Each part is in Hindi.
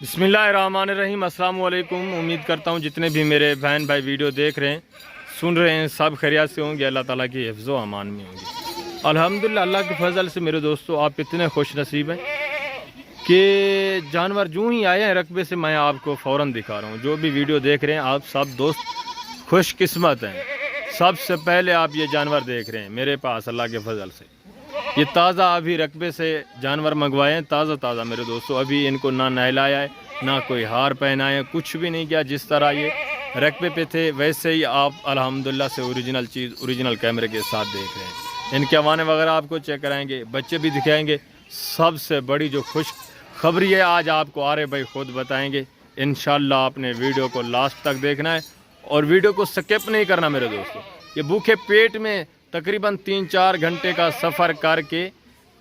बिस्मिल्लाहिर्रहमानिर्रहीम। अस्सलाम वालेकुम। उम्मीद करता हूँ जितने भी मेरे बहन भाई वीडियो देख रहे हैं, सुन रहे हैं, सब खैरियत से होंगे, अल्लाह ताला की हिफ्ज़ व अमान में होंगे। अल्हम्दुलिल्लाह, अल्लाह के फजल से मेरे दोस्तों आप इतने खुश नसीब हैं कि जानवर जूँ ही आए हैं रकबे से मैं आपको फ़ौरन दिखा रहा हूँ। जो भी वीडियो देख रहे हैं आप सब दोस्त खुशकिस्मत हैं। सबसे पहले आप ये जानवर देख रहे हैं मेरे पास अल्लाह के फजल से। ये ताज़ा अभी रकबे से जानवर मंगवाए हैं, ताज़ा मेरे दोस्तों। अभी इनको ना नहलाया है, ना कोई हार पहनाया है, कुछ भी नहीं किया। जिस तरह ये रकबे पे थे वैसे ही आप अल्हम्दुलिल्लाह से ओरिजिनल चीज़ ओरिजिनल कैमरे के साथ देख रहे हैं। इनके हवाने वगैरह आपको चेक कराएंगे, बच्चे भी दिखाएंगे। सबसे बड़ी जो खुश खबरी है आज आपको आरे भाई खुद बताएंगे। इंशाल्लाह आपने वीडियो को लास्ट तक देखना है और वीडियो को स्किप नहीं करना मेरे दोस्तों। ये भूखे पेट में तकरीबन 3-4 घंटे का सफ़र करके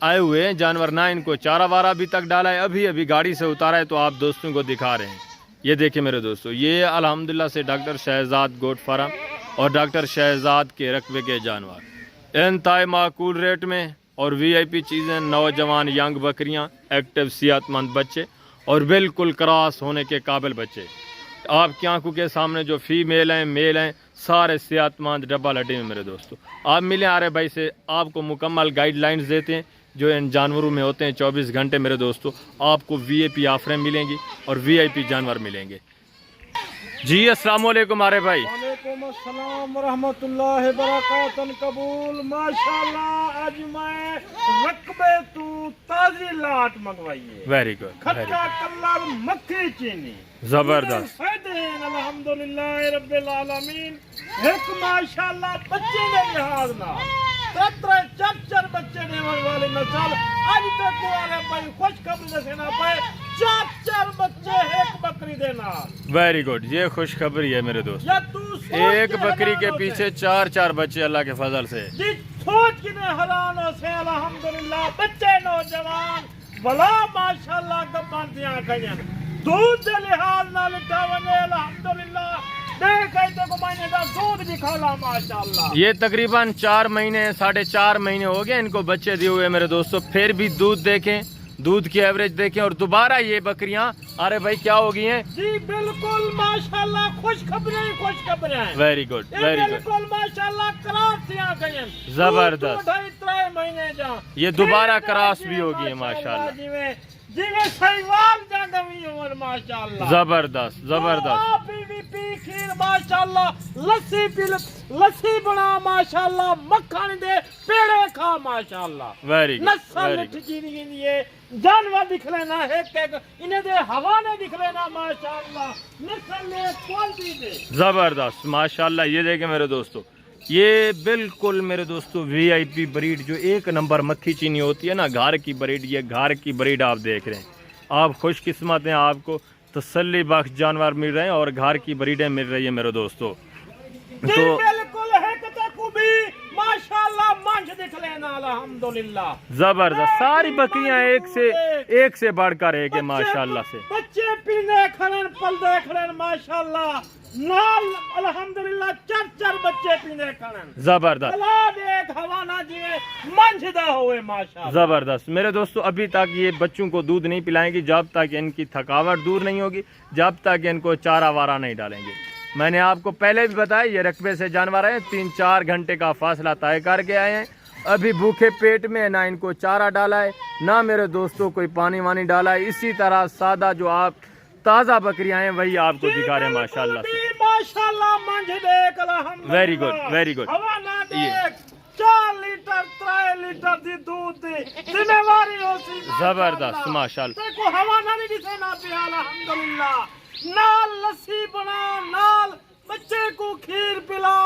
आए हुए हैं जानवर, ना इनको चारा वारा अभी तक डाला है, अभी गाड़ी से उतारा है तो आप दोस्तों को दिखा रहे हैं। ये देखिए मेरे दोस्तों, ये अल्हम्दुलिल्लाह से डॉक्टर शहजाद गोट फार्म और डॉक्टर शहजाद के रकबे के जानवर इंतहाई माकूल रेट में और VIP चीज़ें, नौजवान यंग बकरियां, एक्टिव सेहतमंद बच्चे और बिल्कुल क्रॉस होने के काबिल बच्चे आपकी आंखों के सामने। जो फीमेल हैं मेल हैं सारे सेहतमंद डबल हड्डी में मेरे दोस्तों। आप मिले आरे भाई से, आपको मुकम्मल गाइडलाइंस देते हैं जो इन जानवरों में होते हैं। 24 घंटे मेरे दोस्तों आपको VIP ऑफरें मिलेंगी और VIP जानवर मिलेंगे। जी अस्सलाम वालेकुम आरे भाई। वालेकुम अस्सलाम व रहमतुल्लाहि व बरकातहू। कबूल माशाल्लाह। आज मैं रकबे तू ताजी लाट मंगवाई है। वेरी गुड, खट्टा कलर मक्खी चीनी जबरदस्त। अल्हम्दुलिल्लाह रब्बिल आलमीन। एक माशाल्लाह बच्चे ने लिहाज ना 4 बच्चे ने वाले नस्ल आज तक वाले भाई खुशखबरी देना पाए। 4 बच्चे एक बकरी देना। वेरी गुड, ये खुशखबरी है मेरे दोस्त। एक बकरी के पीछे 4 बच्चे अल्लाह के फजल से। सोच के हैरान हो से अल्हम्दुलिल्लाह। बच्चे नौजवान भला माशाल्लाह गब्बान दिया गयन दूध दे लिहाज ना लिटावने अल्हम्दुलिल्लाह। देख देखो महीने का दूध भी खाला माशाल्लाह। ये तकरीबन 4 महीने 4.5 महीने हो गए इनको बच्चे दिए हुए मेरे दोस्तों। फिर भी दूध देखें, दूध की एवरेज देखें और दोबारा ये बकरियां अरे भाई क्या हो गई हैं? जी बिल्कुल माशाल्लाह खुशखबरें। Very good, very good. बिल्कुल माशाल्लाह क्रॉस आ गए जबरदस्त। 2.5 महीने जा ये दोबारा क्रॉस भी हो गई है माशाल्लाह। जिਵੇਂ सहवाल जागवी उमर माशाल्लाह। जबरदस्त। खीर माशाल्लाह। लस्सी बना माशाल्लाह। मक्खन दे पेड़े खा माशाल्लाह। वेरी गुड, नस्ल ठिकी दिए जानवर दिख लेना एक इन्हें दे हवा ने दिख लेना माशाल्लाह। नस्ल ने क्वालिटी दे जबरदस्त माशाल्लाह। ये देखें मेरे दोस्तों, ये बिल्कुल मेरे दोस्तों VIP ब्रीड जो एक नंबर मक्खी चीनी होती है ना, घर की ब्रीड, ये घर की ब्रीड आप देख रहे हैं। आप खुशकिस्मत हैं, आपको तसल्ली बख्श जानवर मिल रहे हैं और घर की ब्रीडें मिल रही है मेरे दोस्तों। तो बिल्कुल है भी माशाल्लाह मंच दिख लेना अल्हम्दुलिल्लाह। जबरदस्त। सारी बकरियां एक से बढ़कर एक है माशाल्लाह से। बच्चे पीने खड़न पल देख रहे माशाल्लाह। नाल अल्हम्दुलिल्लाह 4 बच्चे पीने खड़न जबरदस्त। एक हवाना जिवे मंझदा होए माशाल्लाह। जबरदस्त मेरे दोस्तों। अभी तक ये बच्चों को दूध नहीं पिलाएंगी जब तक इनकी थकावट दूर नहीं होगी, जब तक इनको चारा वारा नहीं डालेंगे। मैंने आपको पहले भी बताया ये रकबे से जानवर हैं, 3-4 घंटे का फासला तय करके आए हैं। अभी भूखे पेट में ना इनको चारा डाला है, ना मेरे दोस्तों कोई पानी वानी डाला है। इसी तरह सादा जो आप ताज़ा बकरियां हैं वही आपको दिखा रहे हैं माशाल्लाह से। Very good, very good. 4 litre 3 litre दी दूध दी जिम्मेवारी होती जबरदस्त माशाल्लाह। देखो हवा ना नहीं दिसे ना पिया अल्हम्दुलिल्लाह। नाल लस्सी बना, नाल बच्चे को खीर पिला,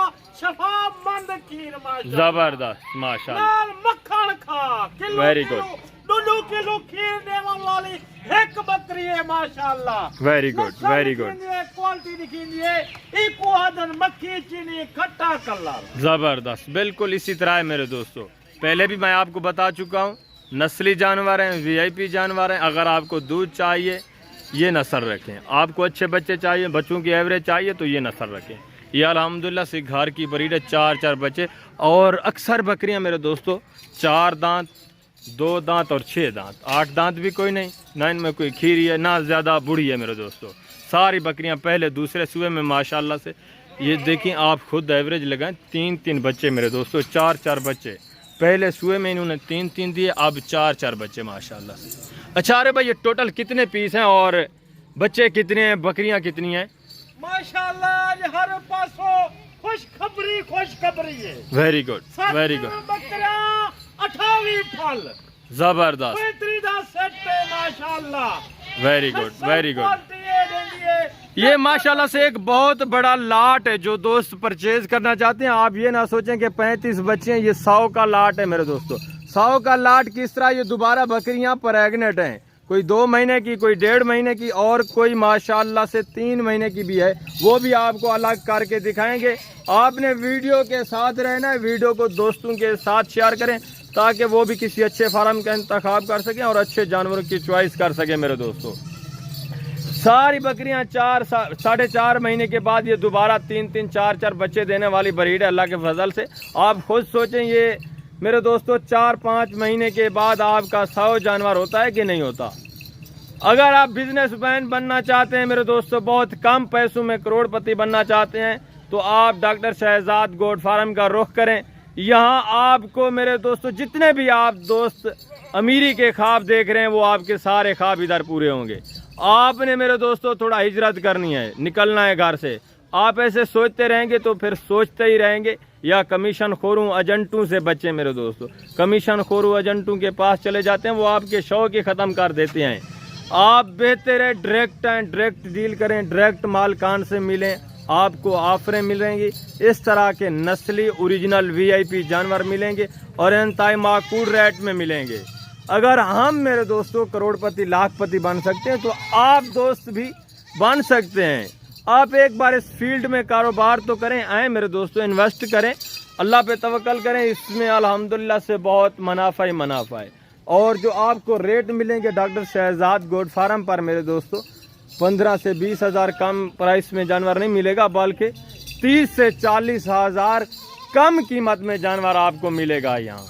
शफाबंद खीर माशाल्लाह। जबरदस्त माशाल्लाह। नाल मक्खन खा, किलो वेरी गुड। 2 किलो खीर देने वाली एक बकरी है माशाल्लाह। Very good, very good. Quality दिखी है इको आदन मक्खी चीनी खट्टा कलर जबरदस्त। बिल्कुल इसी तरह है मेरे दोस्तों। पहले भी मैं आपको बता चुका हूँ, नस्ली जानवर हैं, VIP जानवर हैं। अगर आपको दूध चाहिए ये नस्ल रखें, आपको अच्छे बच्चे चाहिए, बच्चों की एवरेज चाहिए तो ये नस्ल रखें। ये अल्हम्दुलिल्लाह से घर की ब्रीड है। 4 बच्चे और अक्सर बकरियां मेरे दोस्तों 4 दांत 2 दांत और 6 दांत, 8 दांत भी कोई नहीं, ना इनमें कोई खीरी है ना ज़्यादा बूढ़ी है मेरे दोस्तों। सारी बकरियां पहले दूसरे सूबे में माशाल्लाह से, ये देखिए आप खुद एवरेज लगाएं, 3-3 बच्चे मेरे दोस्तों, 4-4 बच्चे। पहले सूबे में इन्होंने 3-3 दिए, अब 4-4 बच्चे माशाल्लाह से। अच्छा अरे भाई ये टोटल कितने पीस हैं और बच्चे कितने हैं, बकरियां कितनी हैं? माशाल्लाह आज हर पासों खुशखबरी है। वेरी गुड, वेरी गुड, बकरियां 28 फल जबरदस्त, माशाल्लाह। Very good, very good. ये माशाल्लाह से एक बहुत बड़ा लाट है। जो दोस्त परचेज करना चाहते हैं, आप ये ना सोचें कि 35 बच्चे हैं, ये 100 का लाट है मेरे दोस्तों। 100 का लाट किस तरह, ये दोबारा बकरियां प्रेग्नेंट हैं, कोई 2 महीने की, कोई 1.5 महीने की और कोई माशाल्लाह से 3 महीने की भी है, वो भी आपको अलग करके दिखाएंगे। आपने वीडियो के साथ रहना है, वीडियो को दोस्तों के साथ शेयर करें ताकि वो भी किसी अच्छे फार्म का इंतखाब कर सकें और अच्छे जानवरों की चॉइस कर सकें मेरे दोस्तों। सारी बकरियां 4-4.5 महीने के बाद ये दोबारा 3-3, 4-4 बच्चे देने वाली ब्रीड है अल्लाह के फजल से। आप खुद सोचें, ये मेरे दोस्तों 4-5 महीने के बाद आपका 100 जानवर होता है कि नहीं होता। अगर आप बिजनेसमैन बनना चाहते हैं मेरे दोस्तों, बहुत कम पैसों में करोड़पति बनना चाहते हैं, तो आप डॉक्टर शहजाद गोट फार्म का रुख करें। यहाँ आपको मेरे दोस्तों जितने भी आप दोस्त अमीरी के ख्वाब देख रहे हैं, वो आपके सारे ख्वाब इधर पूरे होंगे। आपने मेरे दोस्तों थोड़ा हिजरत करनी है, निकलना है घर से। आप ऐसे सोचते रहेंगे तो फिर सोचते ही रहेंगे, या कमीशन खोरों एजेंटों से बचें मेरे दोस्तों। कमीशन खोरों एजेंटों के पास चले जाते हैं, वो आपके शौक ही ख़त्म कर देते हैं। आप बेहतर है डायरेक्ट आएँ, डायरेक्ट डील करें, डायरेक्ट मालकान से मिलें, आपको ऑफरें मिलेंगी। इस तरह के नस्ली ओरिजिनल VIP जानवर मिलेंगे और इंतहाई माकूल रेट में मिलेंगे। अगर हम मेरे दोस्तों करोड़पति लाखपति बन सकते हैं, तो आप दोस्त भी बन सकते हैं। आप एक बार इस फील्ड में कारोबार तो करें, आए मेरे दोस्तों, इन्वेस्ट करें, अल्लाह पे तवक्कल करें, इसमें अल्हम्दुलिल्लाह से बहुत मुनाफा ही मुनाफा है। और जो आपको रेट मिलेंगे डॉक्टर शहजाद गोट फार्म पर मेरे दोस्तों, 15 से 20 हज़ार कम प्राइस में जानवर नहीं मिलेगा, बल्कि 30 से 40 हज़ार कम कीमत में जानवर आपको मिलेगा यहाँ।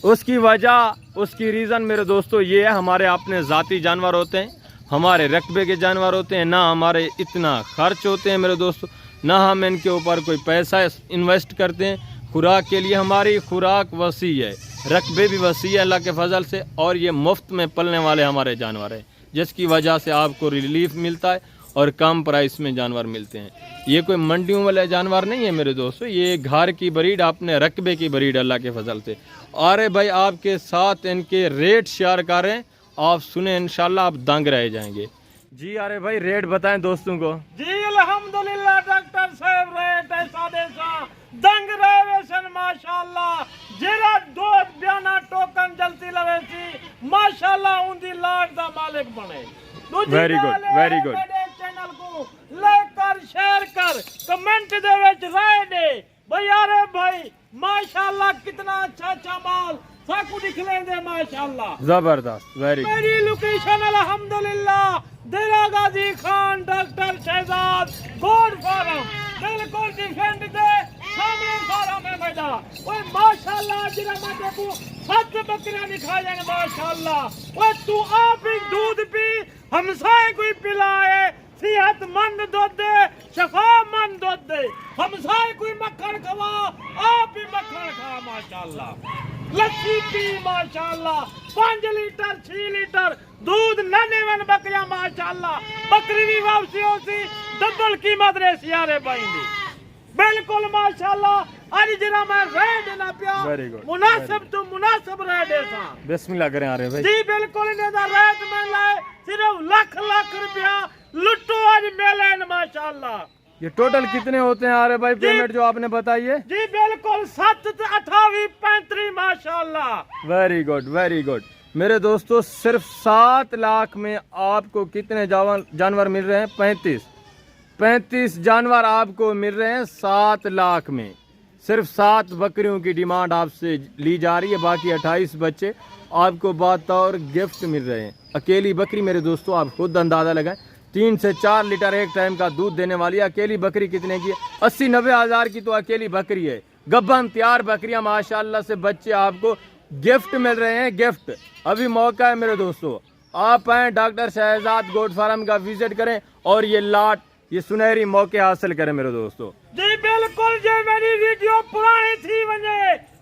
उसकी वजह, उसकी रीज़न मेरे दोस्तों ये है, हमारे अपने ज़ाती जानवर होते हैं, हमारे रकबे के जानवर होते हैं, ना हमारे इतना खर्च होते हैं मेरे दोस्तों, ना हम इनके ऊपर कोई पैसा इन्वेस्ट करते हैं। खुराक के लिए हमारी खुराक वसी है, रकबे भी वसी है अल्लाह के फजल से, और ये मुफ्त में पलने वाले हमारे जानवर हैं, जिसकी वजह से आपको रिलीफ मिलता है और कम प्राइस में जानवर मिलते हैं। ये कोई मंडियों वाले जानवर नहीं है मेरे दोस्तों, ये घर की ब्रीड, अपने रकबे की ब्रीड अल्लाह के फजल से। अरे भाई आपके साथ इनके रेट शेयर करें, आप सुने इंशाल्लाह आप दंग रह जाएंगे। जी अरे भाई रेट बताएं दोस्तों को। जी अल्हम्दुलिल्लाह डॉक्टर साहब रेट ऐसा देसा दंग रहे माशाल्लाह, जेरा दो बयाना टोकन जल्दी लवे सी माशाल्लाह उनदी लाट दा मालिक बने। Very good, very good. Channel को लाइक शेयर कर, कमेंट दे विच राय दे भाई। अरे भाई माशाल्लाह कितना अच्छा माल साकू दिखले दे माशाल्लाह, जबरदस्त, वेरी गुड। मेरी लोकेशन अल्हम्दुलिल्लाह Dera Ghazi Khan doctor Shahzad goat farm, बिल्कुल डिफेंड दे सामने फार्म है मेरा। ओए माशाल्लाह जिरा मैं देखूं 7 बकरियां दिखाए माशाल्लाह। ओए तू आप ही दूध पी, हमसाए कोई पिलाए, सेहतमंद दूध दे, शफामंद दूध दे, हमसाए कोई मक्खन खवा, आप ही मक्खन खा माशाल्लाह। लस्सी पी माशाल्लाह, 5 लीटर 6 लीटर दूध नने वन बकरियां माशाल्लाह। बकरी भी वापसी होती डबल कीमत रे सियारे बाइंदी, बिल्कुल माशाल्लाह। आज जरा मैं रेट ना पिया, मुनासिब तो मुनासिब रेट ऐसा बिस्मिल्लाह करें। आ रहे भाई जी बिल्कुल ने दा रेट में लाए सिर्फ लाख लाख रुपया लुट्टो आज मेले माशाल्लाह। ये टोटल कितने होते हैं आरे भाई पेमेंट जो आपने बताई है? जी बिल्कुल 7 से 28 35 माशाल्लाह। Very good, very good. मेरे दोस्तों सिर्फ 7 लाख में आपको कितने जानवर मिल रहे हैं? 35 जानवर आपको मिल रहे हैं 7 लाख में। सिर्फ 7 बकरियों की डिमांड आपसे ली जा रही है, बाकी 28 बच्चे आपको बतौर गिफ्ट मिल रहे हैं। अकेली बकरी मेरे दोस्तों आप खुद अंदाज़ा लगाएं, 3 से 4 लीटर एक टाइम का दूध देने वाली है। अकेली बकरी कितने की है? 80-90 हज़ार की तो अकेली बकरी है। गब्बन तैयार बकरियां माशाल्लाह से, बच्चे आपको गिफ्ट मिल रहे हैं, गिफ्ट। अभी मौका है मेरे दोस्तों, आप आए डॉक्टर शहजाद गोट फार्म का विजिट करें और ये लाट, ये सुनहरी मौके हासिल करें मेरे दोस्तों। जी बिल्कुल, जो मेरी वीडियो पुरानी थी वने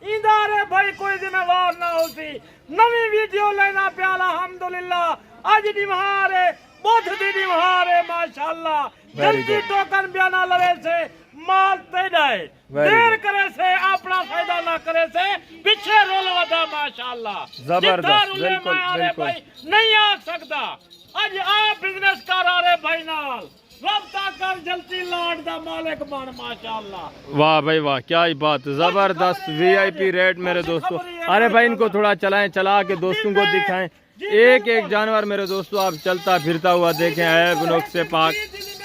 इंदारे भाई कोई जिम्मेवार ना होती, नवी वीडियो लेना प्या अल्हम्दुलिल्लाह। आज निमहारे बुध दी निमहारे माशाल्लाह, जल्दी टोकन बयाना लवे से माल ते जाए, देर करे से अपना फायदा ना करे से पीछे रोल वधा माशाल्लाह। जबरदस्त, बिल्कुल बिल्कुल नहीं आ सकता। आज आ बिजनेस कर आ रहे भाई नाल रब्ता कर, जल्दी लाड दा मालिक बन माशाल्लाह। वाह भाई वाह, क्या ही बात, जबरदस्त VIP रेट मेरे दोस्तों। अरे भाई इनको थोड़ा चलाएं, चला के दोस्तों को दिखाएं। एक एक जानवर मेरे दोस्तों आप चलता फिरता हुआ देखें, ऐब नुक्से पाक,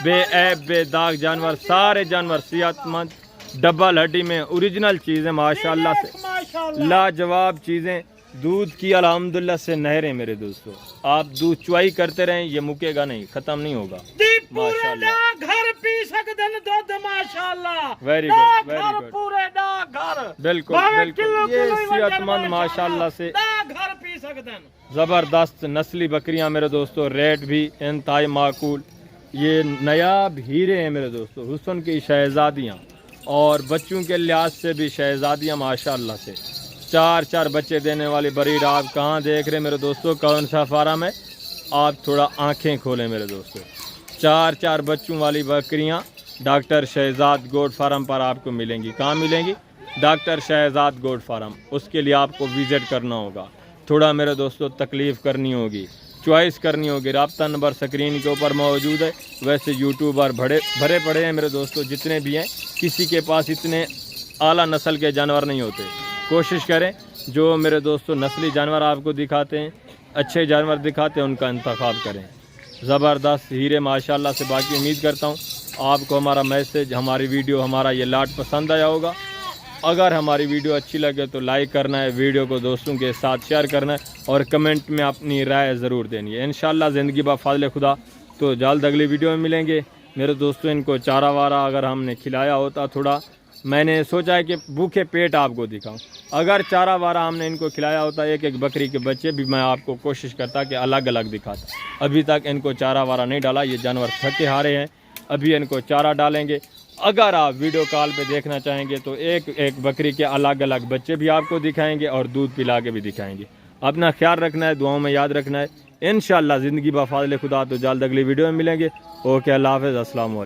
बेऐब बेदाग जानवर, सारे जानवर सेहतमंद, डबल हड्डी में ओरिजिनल चीजें माशाल्लाह से, लाजवाब चीजें, दूध की अल्हम्दुलिल्लाह से नहरें मेरे दोस्तों। आप दूध चुवाई करते रहें, ये मुकेगा नहीं, खत्म नहीं होगा माशाल्लाह। घर पी सकते दूध माशाल्लाह, वेरी गुड वेरी गुड, पूरे घर बिल्कुल बिल्कुल, ये सेहतमंद माशाल्लाह से घर पी सकते। जबरदस्त नस्ली बकरियां मेरे दोस्तों, रेट भी इंतहाई माकूल। ये नयाब हीरे हैं मेरे दोस्तों, हुस्न की शहजादियाँ और बच्चों के लिहाज से भी शहजादियाँ माशाल्लाह से। 4 बच्चे देने वाली ब्रीड आप कहाँ देख रहे मेरे दोस्तों, कौन सा फार्म है, आप थोड़ा आंखें खोलें मेरे दोस्तों। 4 बच्चों वाली बकरियां डॉक्टर शहजाद गोट फार्म पर आपको मिलेंगी। कहाँ मिलेंगी? Doctor Shahzad goat farm. उसके लिए आपको विजिट करना होगा, थोड़ा मेरे दोस्तों तकलीफ़ करनी होगी, चॉइस करनी होगी। रब्ता नंबर स्क्रीन के ऊपर मौजूद है। वैसे यूट्यूबर भरे पड़े हैं मेरे दोस्तों, जितने भी हैं, किसी के पास इतने आला नस्ल के जानवर नहीं होते। कोशिश करें जो मेरे दोस्तों नस्ली जानवर आपको दिखाते हैं, अच्छे जानवर दिखाते हैं, उनका इंतखाब करें। ज़बरदस्त हीरे माशाल्लाह से। बाकी उम्मीद करता हूँ आपको हमारा मैसेज, हमारी वीडियो, हमारा ये लाट पसंद आया होगा। अगर हमारी वीडियो अच्छी लगे तो लाइक करना है, वीडियो को दोस्तों के साथ शेयर करना है और कमेंट में अपनी राय ज़रूर देनी है। इंशाल्लाह ज़िंदगी बा फाज़िल खुदा तो जल्द अगली वीडियो में मिलेंगे मेरे दोस्तों। इनको चारा वारा अगर हमने खिलाया होता, थोड़ा मैंने सोचा है कि भूखे पेट आपको दिखाऊं। अगर चारा वारा हमने इनको खिलाया होता, एक बकरी के बच्चे भी मैं आपको कोशिश करता कि अलग अलग दिखाता। अभी तक इनको चारा वारा नहीं डाला, ये जानवर थके हारे हैं, अभी इनको चारा डालेंगे। अगर आप वीडियो कॉल पे देखना चाहेंगे तो एक बकरी के अलग अलग बच्चे भी आपको दिखाएंगे और दूध पिला के भी दिखाएंगे। अपना ख्याल रखना है, दुआओं में याद रखना है। इंशाअल्लाह ज़िंदगी बा फाज़िल खुदा तो जल्द अगली वीडियो में मिलेंगे। ओके, अल्लाह हाफ़िज़, अस्सलाम वालेकुम।